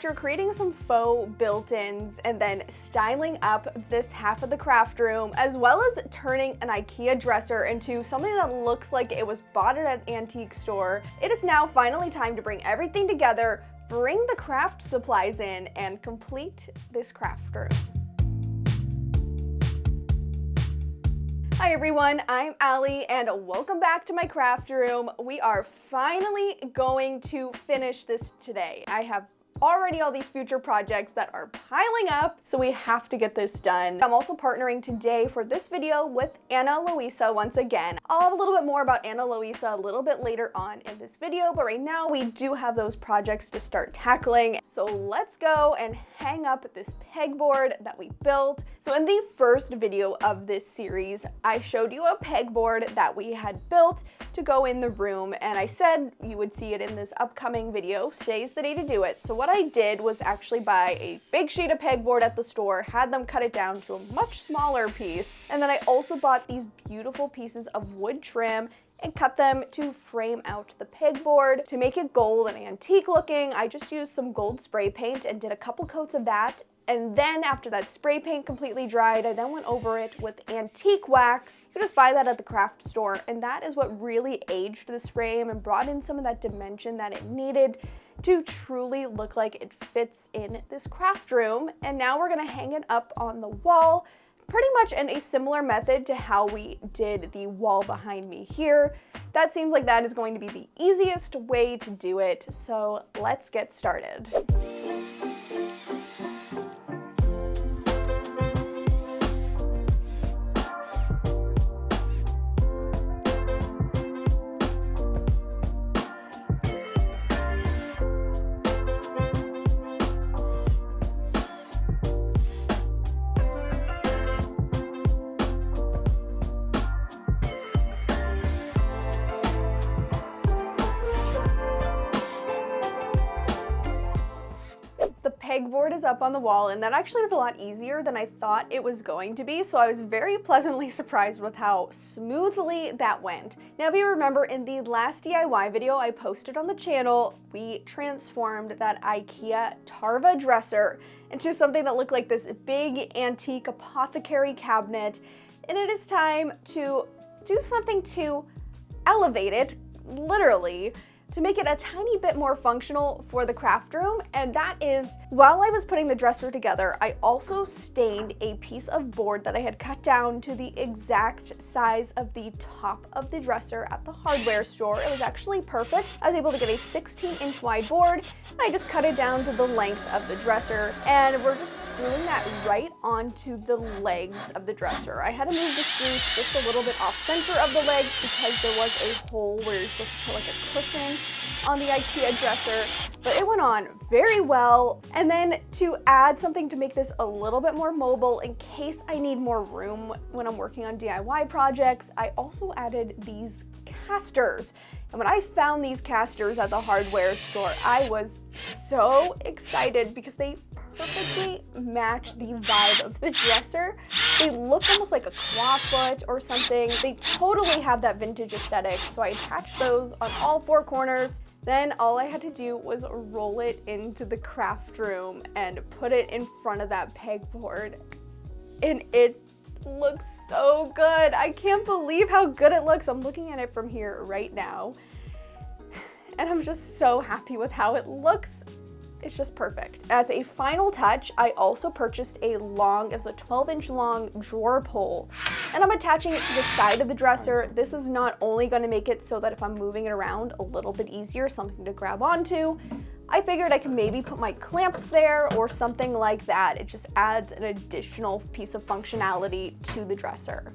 after creating some faux built-ins and then styling up this half of the craft room, as well as turning an IKEA dresser into something that looks like it was bought at an antique store, it is now finally time to bring everything together, bring the craft supplies in, and complete this craft room. Hi everyone, I'm Allie and welcome back to my craft room. We are finally going to finish this today. I have already all these future projects that are piling up, so we have to get this done. I'm also partnering today for this video with Ana Luisa once again. I'll have a little bit more about Ana Luisa a little bit later on in this video, but right now we do have those projects to start tackling. So let's go and hang up this pegboard that we built. So in the first video of this series, I showed you a pegboard that we had built to go in the room, and I said you would see it in this upcoming video. Today's the day to do it. So what I did was actually buy a big sheet of pegboard at the store, had them cut it down to a much smaller piece, and then I also bought these beautiful pieces of wood trim and cut them to frame out the pegboard. To make it gold and antique looking, I just used some gold spray paint and did a couple coats of that. And then after that spray paint completely dried, I then went over it with antique wax. You can just buy that at the craft store, and that is what really aged this frame and brought in some of that dimension that it needed to truly look like it fits in this craft room. And now we're gonna hang it up on the wall, pretty much in a similar method to how we did the wall behind me here. That seems like that is going to be the easiest way to do it, so let's get started. Pegboard is up on the wall, and that actually was a lot easier than I thought it was going to be, so I was very pleasantly surprised with how smoothly that went. Now, if you remember in the last DIY video I posted on the channel, we transformed that IKEA Tarva dresser into something that looked like this big antique apothecary cabinet, and it is time to do something to elevate it, literally, to make it a tiny bit more functional for the craft room. And that is, while I was putting the dresser together, I also stained a piece of board that I had cut down to the exact size of the top of the dresser at the hardware store. It was actually perfect. I was able to get a 16-inch wide board, and I just cut it down to the length of the dresser, and we're just screwing that right onto the legs of the dresser. I had to move the screws just a little bit off center of the legs because there was a hole where you're supposed to put like a cushion on the IKEA dresser, but it went on very well. And then to add something to make this a little bit more mobile in case I need more room when I'm working on DIY projects, I also added these casters. And when I found these casters at the hardware store, I was so excited because they perfectly match the vibe of the dresser. They look almost like a clawfoot or something. They totally have that vintage aesthetic, so I attached those on all four corners. Then all I had to do was roll it into the craft room and put it in front of that pegboard, and it looks so good. I can't believe how good it looks. I'm looking at it from here right now, and I'm just so happy with how it looks. It's just perfect. As a final touch, I also purchased it was a 12-inch long drawer pull, and I'm attaching it to the side of the dresser. This is not only going to make it so that if I'm moving it around a little bit easier, something to grab onto, I figured I could maybe put my clamps there or something like that. It just adds an additional piece of functionality to the dresser.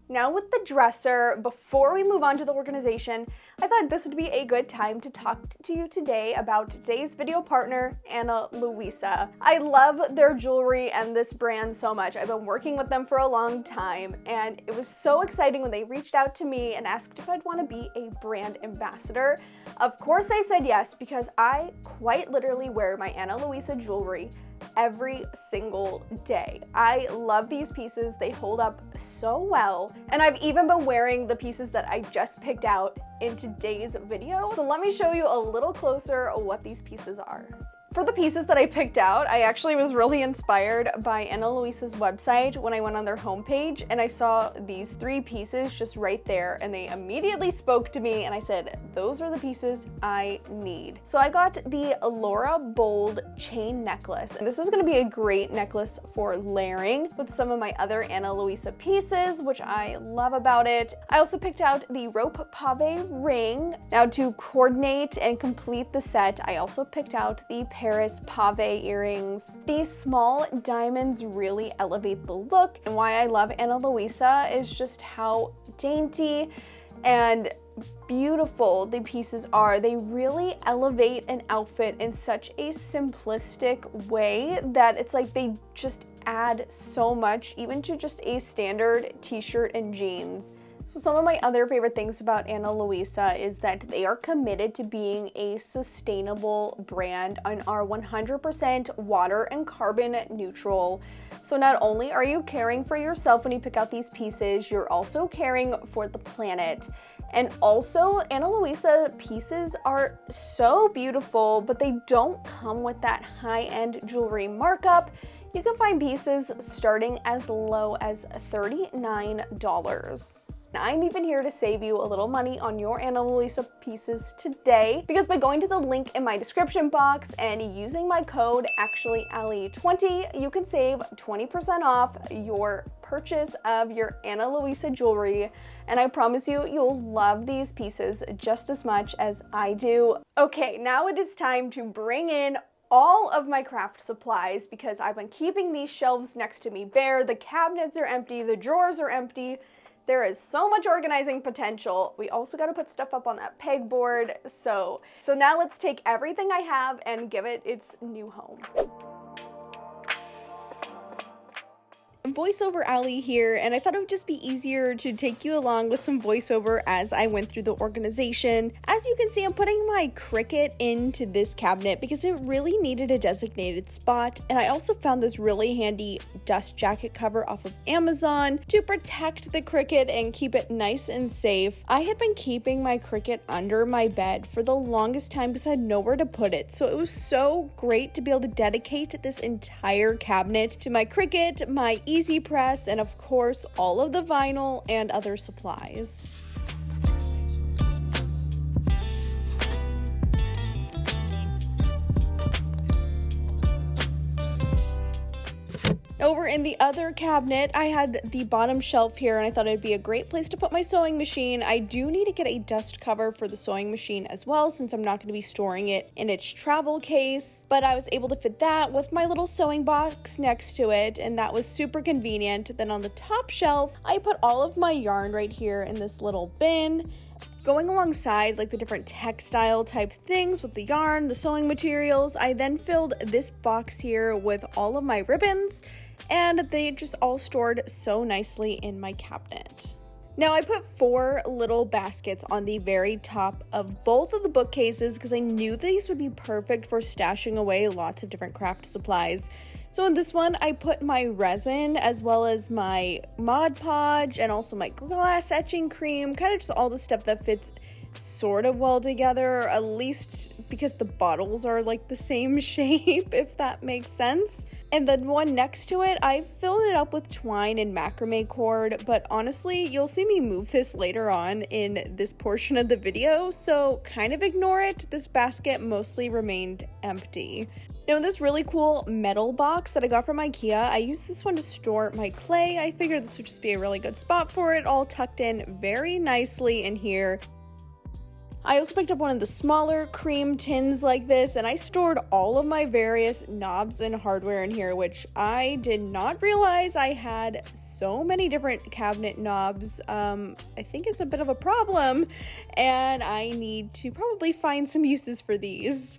Now with the dresser, before we move on to the organization, I thought this would be a good time to talk to you today about today's video partner, Ana Luisa. I love their jewelry and this brand so much. I've been working with them for a long time, and it was so exciting when they reached out to me and asked if I'd want to be a brand ambassador. Of course I said yes, because I quite literally wear my Ana Luisa jewelry every single day. I love these pieces. They hold up so well. And I've even been wearing the pieces that I just picked out in today's video. So let me show you a little closer what these pieces are. For the pieces that I picked out, I actually was really inspired by Ana Luisa's website when I went on their homepage and I saw these 3 pieces just right there, and they immediately spoke to me and I said, those are the pieces I need. So I got the Laura Bold chain necklace, and this is going to be a great necklace for layering with some of my other Ana Luisa pieces, which I love about it. I also picked out the rope pave ring. Now to coordinate and complete the set, I also picked out the Paris pave earrings. These small diamonds really elevate the look, and why I love Ana Luisa is just how dainty and beautiful the pieces are. They really elevate an outfit in such a simplistic way that it's like they just add so much, even to just a standard t-shirt and jeans. So some of my other favorite things about Ana Luisa is that they are committed to being a sustainable brand and are 100% water and carbon neutral. So not only are you caring for yourself when you pick out these pieces, you're also caring for the planet. And also, Ana Luisa pieces are so beautiful, but they don't come with that high-end jewelry markup. You can find pieces starting as low as $39. I'm even here to save you a little money on your Ana Luisa pieces today, because by going to the link in my description box and using my code ActuallyAlli20, you can save 20% off your purchase of your Ana Luisa jewelry, and I promise you, you'll love these pieces just as much as I do. Okay, now it is time to bring in all of my craft supplies, because I've been keeping these shelves next to me bare. The cabinets are empty, the drawers are empty. There is so much organizing potential. We also got to put stuff up on that pegboard. So now let's take everything I have and give it its new home. Voiceover Alli here, and I thought it would just be easier to take you along with some voiceover as I went through the organization. As you can see, I'm putting my Cricut into this cabinet because it really needed a designated spot, and I also found this really handy dust jacket cover off of Amazon to protect the Cricut and keep it nice and safe. I had been keeping my Cricut under my bed for the longest time because I had nowhere to put it, so it was so great to be able to dedicate this entire cabinet to my Cricut, my Easy Press, and of course all of the vinyl and other supplies. Over in the other cabinet, I had the bottom shelf here, and I thought it'd be a great place to put my sewing machine. I do need to get a dust cover for the sewing machine as well, since I'm not going to be storing it in its travel case, but I was able to fit that with my little sewing box next to it, and that was super convenient. Then on the top shelf, I put all of my yarn right here in this little bin. Going alongside like the different textile type things with the yarn, the sewing materials, I then filled this box here with all of my ribbons, and they just all stored so nicely in my cabinet. Now I put 4 little baskets on the very top of both of the bookcases because I knew these would be perfect for stashing away lots of different craft supplies. So in this one, I put my resin as well as my Mod Podge and also my glass etching cream, kind of just all the stuff that fits sort of well together, at least because the bottles are like the same shape, if that makes sense. And then one next to it, I filled it up with twine and macrame cord, but honestly, you'll see me move this later on in this portion of the video, so kind of ignore it. This basket mostly remained empty. Now in this really cool metal box that I got from IKEA, I used this one to store my clay. I figured this would just be a really good spot for it, all tucked in very nicely in here. I also picked up one of the smaller cream tins like this, and I stored all of my various knobs and hardware in here, which I did not realize I had so many different cabinet knobs. I think it's a bit of a problem, and I need to probably find some uses for these.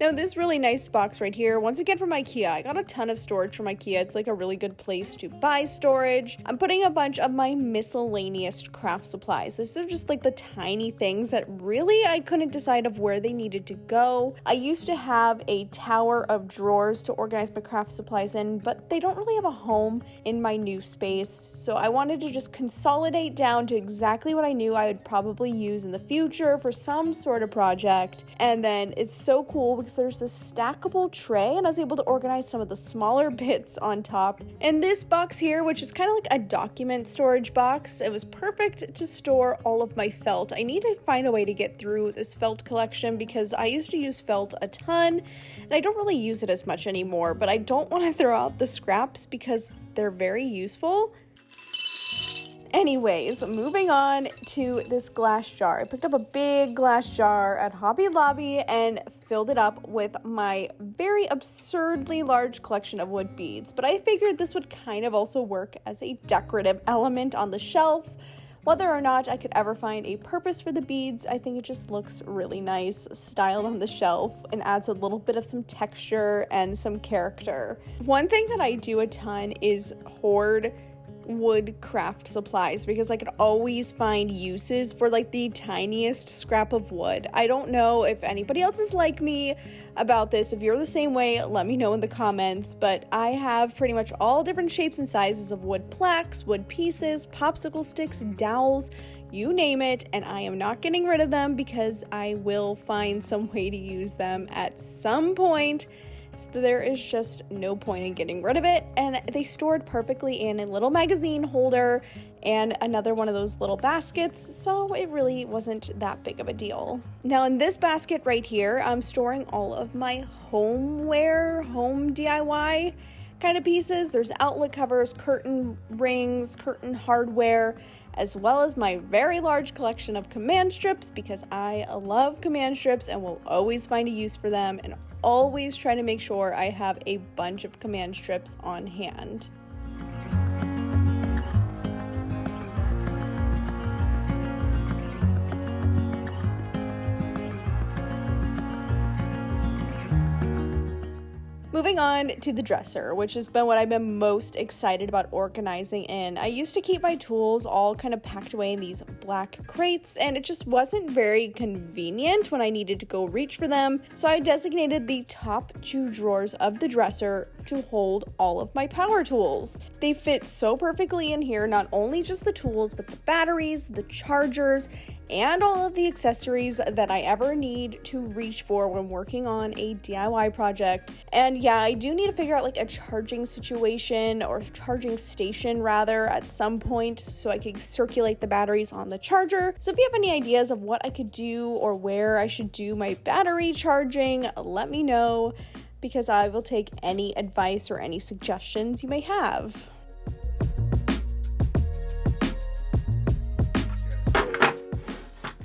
Now this really nice box right here, once again from IKEA. I got a ton of storage from IKEA. It's like a really good place to buy storage. I'm putting a bunch of my miscellaneous craft supplies. These are just like the tiny things that really I couldn't decide of where they needed to go. I used to have a tower of drawers to organize my craft supplies in, but they don't really have a home in my new space. So I wanted to just consolidate down to exactly what I knew I would probably use in the future for some sort of project. And then it's so cool because there's this stackable tray, and I was able to organize some of the smaller bits on top. And this box here, which is kind of like a document storage box, it was perfect to store all of my felt. I need to find a way to get through this felt collection because I used to use felt a ton, and I don't really use it as much anymore, but I don't want to throw out the scraps because they're very useful. Anyways, moving on to this glass jar. I picked up a big glass jar at Hobby Lobby and filled it up with my very absurdly large collection of wood beads. But I figured this would kind of also work as a decorative element on the shelf. Whether or not I could ever find a purpose for the beads, I think it just looks really nice styled on the shelf and adds a little bit of some texture and some character. One thing that I do a ton is hoard wood craft supplies because I could always find uses for like the tiniest scrap of wood. I don't know if anybody else is like me about this. If you're the same way, let me know in the comments, but I have pretty much all different shapes and sizes of wood plaques, wood pieces, popsicle sticks, dowels, you name it, and I am not getting rid of them because I will find some way to use them at some point. So there is just no point in getting rid of it, and they stored perfectly in a little magazine holder and another one of those little baskets, so it really wasn't that big of a deal. Now in this basket right here, I'm storing all of my homeware, home DIY kind of pieces. There's outlet covers, curtain rings, curtain hardware, as well as my very large collection of command strips because I love command strips and will always find a use for them and always try to make sure I have a bunch of command strips on hand. Moving on to the dresser, which has been what I've been most excited about organizing in. I used to keep my tools all kind of packed away in these black crates, and it just wasn't very convenient when I needed to go reach for them. So I designated the top 2 drawers of the dresser to hold all of my power tools. They fit so perfectly in here, not only just the tools, but the batteries, the chargers, and all of the accessories that I ever need to reach for when working on a DIY project. And yeah, I do need to figure out like a charging situation or charging station rather at some point so I can circulate the batteries on the charger. So if you have any ideas of what I could do or where I should do my battery charging, let me know because I will take any advice or any suggestions you may have.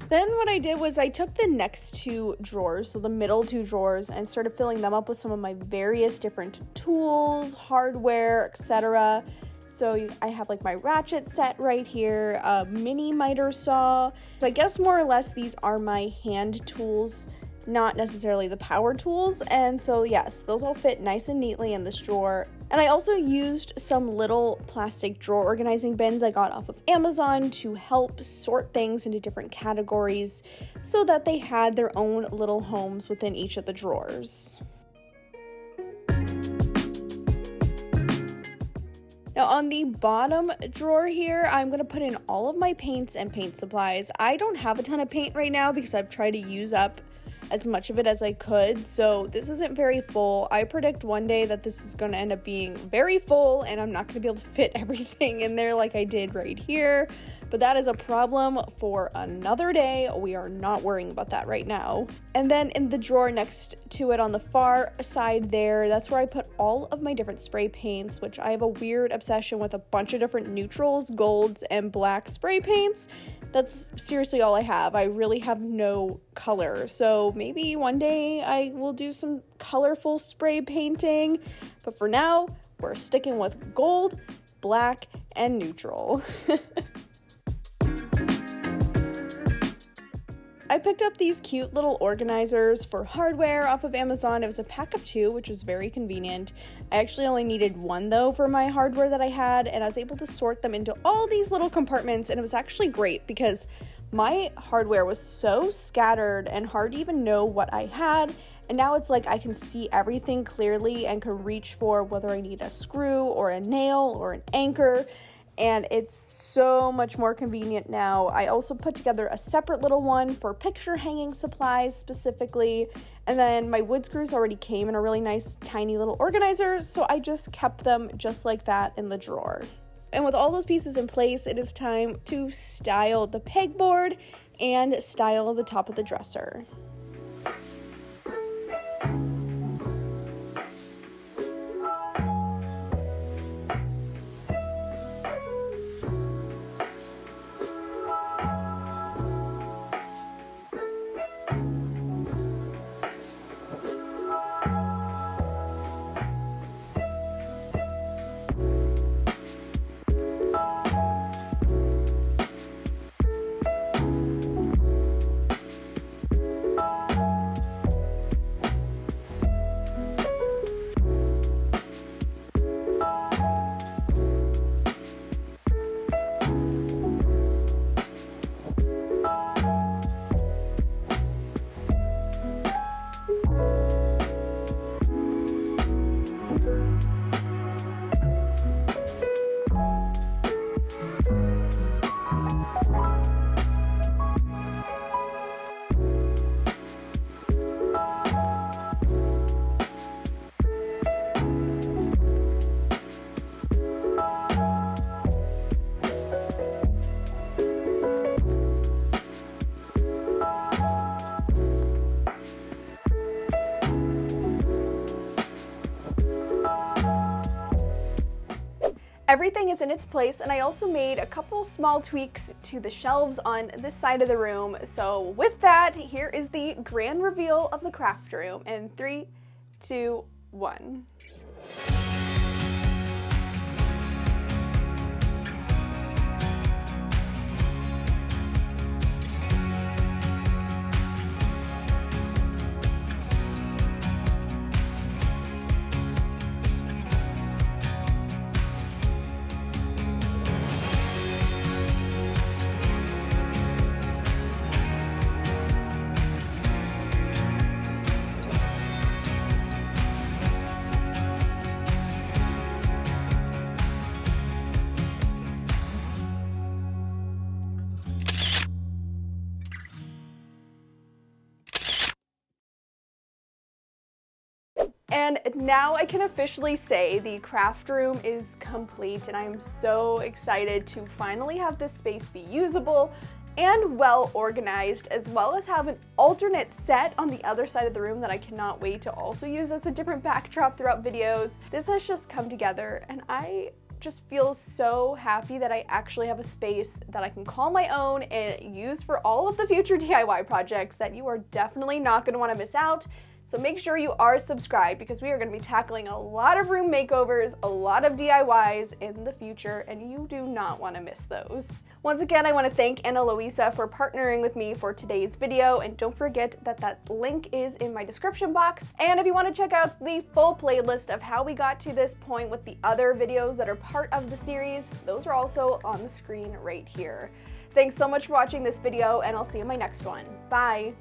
Then what I did was I took the next 2 drawers, so the middle 2 drawers, and started filling them up with some of my various different tools, hardware, etc. So I have like my ratchet set right here, a mini miter saw. So I guess more or less these are my hand tools, not necessarily the power tools. And so yes, those all fit nice and neatly in this drawer. And I also used some little plastic drawer organizing bins I got off of Amazon to help sort things into different categories so that they had their own little homes within each of the drawers. Now on the bottom drawer here, I'm going to put in all of my paints and paint supplies. I don't have a ton of paint right now because I've tried to use up as much of it as I could, so this isn't very full. I predict one day that this is going to end up being very full and I'm not going to be able to fit everything in there like I did right here, but that is a problem for another day. We are not worrying about that right now. And then in the drawer next to it on the far side there, that's where I put all of my different spray paints, which I have a weird obsession with a bunch of different neutrals, golds, and black spray paints. That's seriously all I have. I really have no color. So maybe one day I will do some colorful spray painting. But for now, we're sticking with gold, black, and neutral. I picked up these cute little organizers for hardware off of Amazon. It was a pack of 2, which was very convenient. I actually only needed 1 though for my hardware that I had, and I was able to sort them into all these little compartments, and it was actually great because my hardware was so scattered and hard to even know what I had, and now it's like I can see everything clearly and can reach for whether I need a screw or a nail or an anchor. And it's so much more convenient now. I also put together a separate little one for picture hanging supplies specifically, and then my wood screws already came in a really nice tiny little organizer, so I just kept them just like that in the drawer. And with all those pieces in place, it is time to style the pegboard and style the top of the dresser. Everything is in its place, and I also made a couple small tweaks to the shelves on this side of the room. So with that, here is the grand reveal of the craft room in 3, 2, 1. And now I can officially say the craft room is complete, and I'm so excited to finally have this space be usable and well organized, as well as have an alternate set on the other side of the room that I cannot wait to also use as a different backdrop throughout videos. This has just come together, and I just feel so happy that I actually have a space that I can call my own and use for all of the future DIY projects that you are definitely not going to want to miss out. So make sure you are subscribed, because we are going to be tackling a lot of room makeovers, a lot of DIYs in the future, and you do not want to miss those. Once again, I want to thank Ana Luisa for partnering with me for today's video, and don't forget that that link is in my description box. And if you want to check out the full playlist of how we got to this point with the other videos that are part of the series, those are also on the screen right here. Thanks so much for watching this video, and I'll see you in my next one. Bye!